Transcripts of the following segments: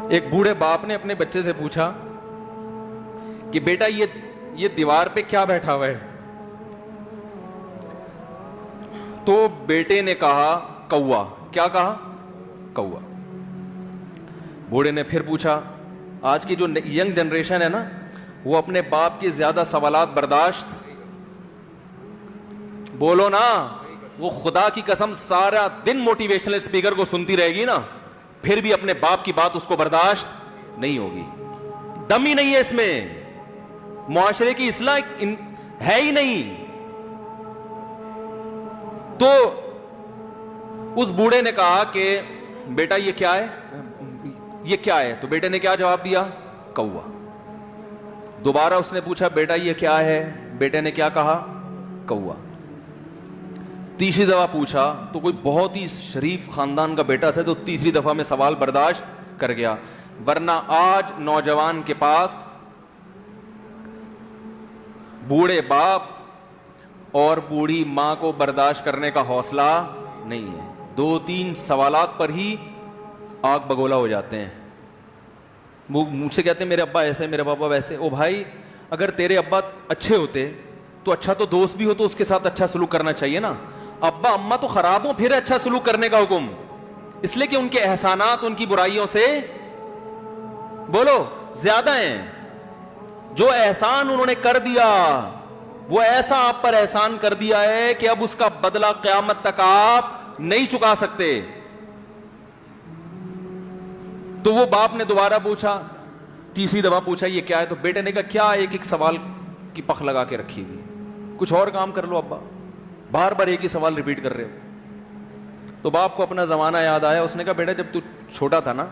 ایک بوڑھے باپ نے اپنے بچے سے پوچھا کہ بیٹا یہ دیوار پہ کیا بیٹھا ہوا ہے؟ تو بیٹے نے کہا کوا. کیا کہا؟ کوا. بوڑھے نے پھر پوچھا. آج کی جو ینگ جنریشن ہے نا, وہ اپنے باپ کے زیادہ سوالات برداشت, بولو نا, وہ خدا کی قسم سارا دن موٹیویشنل اسپیکر کو سنتی رہے گی نا, پھر بھی اپنے باپ کی بات اس کو برداشت نہیں ہوگی. دم ہی نہیں ہے اس میں, معاشرے کی اصلاح ہے ہی نہیں. تو اس بوڑھے نے کہا کہ بیٹا یہ کیا ہے, یہ کیا ہے؟ تو بیٹے نے کیا جواب دیا؟ کوا. دوبارہ اس نے پوچھا بیٹا یہ کیا ہے؟ بیٹے نے کیا کہا؟ کوا. تیسری دفعہ پوچھا تو کوئی بہت ہی شریف خاندان کا بیٹا تھا, تو تیسری دفعہ میں سوال برداشت کر گیا. ورنہ آج نوجوان کے پاس بوڑھے باپ اور بوڑھی ماں کو برداشت کرنے کا حوصلہ نہیں ہے. 2-3 سوالات پر ہی آگ بگولا ہو جاتے ہیں. وہ مجھ سے کہتے ہیں میرے ابا ایسے, میرے پاپا ویسے. او بھائی, اگر تیرے ابا اچھے ہوتے تو اچھا تو دوست بھی ہو تو اس کے ساتھ اچھا سلوک کرنا چاہیے نا. ابا اما تو خراب ہو پھر اچھا سلوک کرنے کا حکم, اس لیے کہ ان کے احسانات ان کی برائیوں سے بولو زیادہ ہیں. جو احسان انہوں نے کر دیا وہ ایسا آپ پر احسان کر دیا ہے کہ اب اس کا بدلہ قیامت تک آپ نہیں چکا سکتے. تو وہ باپ نے دوبارہ پوچھا, تیسری دفعہ پوچھا یہ کیا ہے؟ تو بیٹے نے کہا کیا ایک سوال کی پخ لگا کے رکھی ہوئی, کچھ اور کام کر لو ابا, بار بار ایک ہی سوال ریپیٹ کر رہے ہو. تو باپ کو اپنا زمانہ یاد آیا. اس نے کہا بیٹا جب تو چھوٹا تھا نا,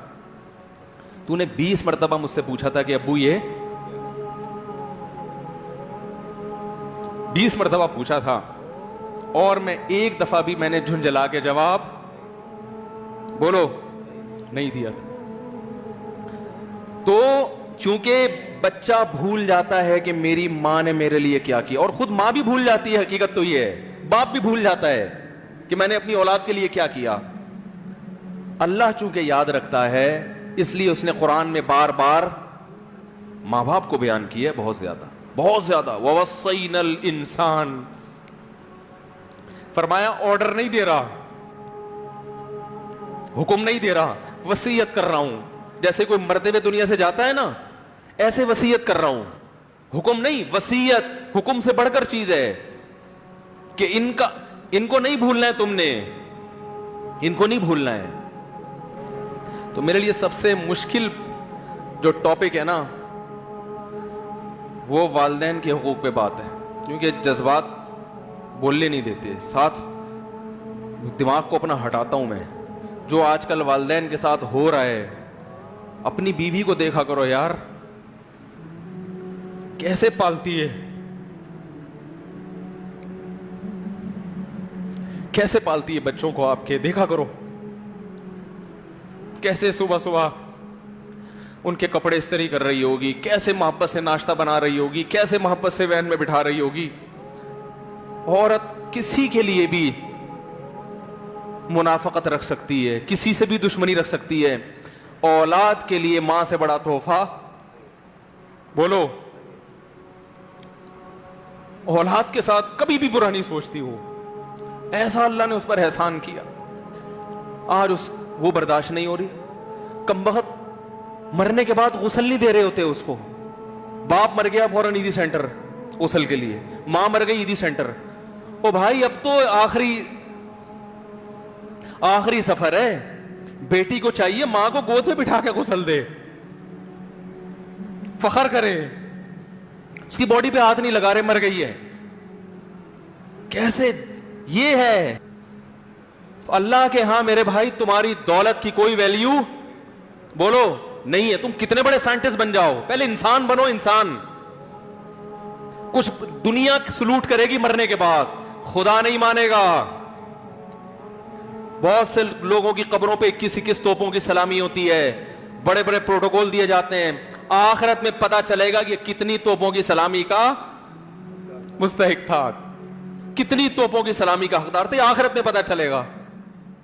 تو نے 20 مرتبہ مجھ سے پوچھا تھا کہ ابو یہ 20 مرتبہ پوچھا تھا, اور میں ایک دفعہ بھی میں نے جھنجھلا کے جواب بولو نہیں دیا تھا. تو چونکہ بچہ بھول جاتا ہے کہ میری ماں نے میرے لیے کیا کیا, اور خود ماں بھی بھول جاتی ہے, حقیقت تو یہ ہے, باپ بھی بھول جاتا ہے کہ میں نے اپنی اولاد کے لیے کیا کیا. اللہ چونکہ یاد رکھتا ہے اس لیے اس نے قرآن میں بار بار ماں باپ کو بیان کیا ہے, بہت زیادہ بہت زیادہ. وَوَصَّيْنَا الْإِنسَانَ, فرمایا آرڈر نہیں دے رہا, حکم نہیں دے رہا, وصیت کر رہا ہوں. جیسے کوئی مرتے ہوئے دنیا سے جاتا ہے نا, ایسے وصیت کر رہا ہوں, حکم نہیں. وصیت حکم سے بڑھ کر چیز ہے کہ ان کو نہیں بھولنا ہے, تم نے ان کو نہیں بھولنا ہے. تو میرے لیے سب سے مشکل جو ٹاپک ہے نا وہ والدین کے حقوق پہ بات ہے, کیونکہ جذبات بولنے نہیں دیتے, ساتھ دماغ کو اپنا ہٹاتا ہوں میں. جو آج کل والدین کے ساتھ ہو رہا ہے, اپنی بیوی کو دیکھا کرو یار, کیسے پالتی ہے, کیسے پالتی ہے بچوں کو آپ کے, دیکھا کرو کیسے صبح صبح ان کے کپڑے استری کر رہی ہوگی, کیسے محبت سے ناشتہ بنا رہی ہوگی, کیسے محبت سے وین میں بٹھا رہی ہوگی. عورت کسی کے لیے بھی منافقت رکھ سکتی ہے, کسی سے بھی دشمنی رکھ سکتی ہے. اولاد کے لیے ماں سے بڑا تحفہ بولو, اولاد کے ساتھ کبھی بھی برا نہیں سوچتی ہو. ایسا اللہ نے اس پر احسان کیا, آج وہ برداشت نہیں ہو رہی. کمبخت مرنے کے بعد غسل نہیں دے رہے ہوتے اس کو. باپ مر گیا فوراً عیدی سینٹر غسل کے لیے, ماں مر گئی عیدی سینٹر. او بھائی اب تو آخری سفر ہے, بیٹی کو چاہیے ماں کو گود میں بٹھا کے غسل دے, فخر کرے, اس کی باڈی پہ ہاتھ نہیں لگا رہے, مر گئی ہے. کیسے یہ ہے اللہ کے ہاں میرے بھائی, تمہاری دولت کی کوئی ویلیو بولو نہیں ہے. تم کتنے بڑے سائنٹسٹ بن جاؤ, پہلے انسان بنو. انسان کچھ دنیا سلوٹ کرے گی مرنے کے بعد, خدا نہیں مانے گا. بہت سے لوگوں کی قبروں پہ 21 توپوں کی سلامی ہوتی ہے, بڑے بڑے پروٹوکول دیے جاتے ہیں. آخرت میں پتا چلے گا کہ کتنی توپوں کی سلامی کا مستحق تھا, کتنی توپوں کی سلامی کا حقدار تھے, آخرت میں پتا چلے گا.